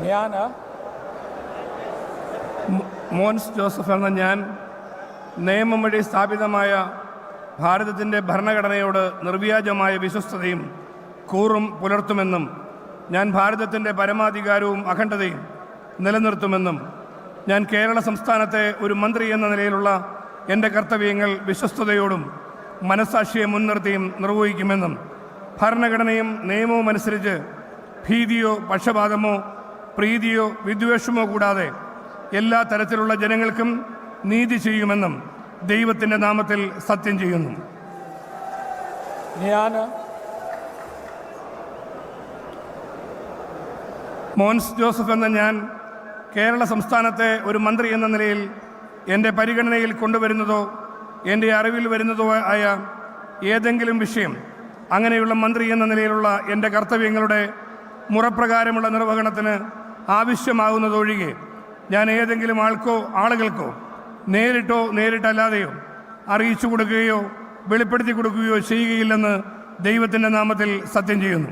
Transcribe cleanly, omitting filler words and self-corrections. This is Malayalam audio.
ഞാൻ മോൻസ് ജോസഫ് എന്ന ഞാൻ നിയമം വഴി സ്ഥാപിതമായ ഭാരതത്തിൻ്റെ ഭരണഘടനയോട് നിർവ്യാജമായ വിശ്വസ്തതയും കൂറും പുലർത്തുമെന്നും ഞാൻ ഭാരതത്തിൻ്റെ പരമാധികാരവും അഖണ്ഡതയും നിലനിർത്തുമെന്നും ഞാൻ കേരള സംസ്ഥാനത്തെ ഒരു മന്ത്രി എന്ന നിലയിലുള്ള എൻ്റെ കർത്തവ്യങ്ങൾ വിശ്വസ്തയോടും മനസ്സാക്ഷിയെ മുൻനിർത്തിയും നിർവഹിക്കുമെന്നും ഭരണഘടനയും നിയമവും അനുസരിച്ച് ഭീതിയോ പക്ഷപാതമോ പ്രീതിയോ വിദ്വേഷമോ കൂടാതെ എല്ലാ തരത്തിലുള്ള ജനങ്ങൾക്കും നീതി ചെയ്യുമെന്നും ദൈവത്തിൻ്റെ നാമത്തിൽ സത്യം ചെയ്യുന്നു. ഞാൻ മോൻസ് ജോസഫ് എന്ന ഞാൻ കേരള സംസ്ഥാനത്തെ ഒരു മന്ത്രി എന്ന നിലയിൽ എൻ്റെ പരിഗണനയിൽ കൊണ്ടുവരുന്നതോ എൻ്റെ അറിവിൽ വരുന്നതോ ആയ ഏതെങ്കിലും വിഷയം അങ്ങനെയുള്ള മന്ത്രി എന്ന നിലയിലുള്ള എൻ്റെ കർത്തവ്യങ്ങളുടെ മുറപ്രകാരമുള്ള നിർവഹണത്തിന് ആവശ്യമാകുന്നതൊഴികെ ഞാൻ ഏതെങ്കിലും ആളുകൾക്കോ നേരിട്ടോ നേരിട്ടല്ലാതെയോ അറിയിച്ചു കൊടുക്കുകയോ വെളിപ്പെടുത്തി കൊടുക്കുകയോ ചെയ്യുകയില്ലെന്ന് ദൈവത്തിൻ്റെ നാമത്തിൽ സത്യം ചെയ്യുന്നു.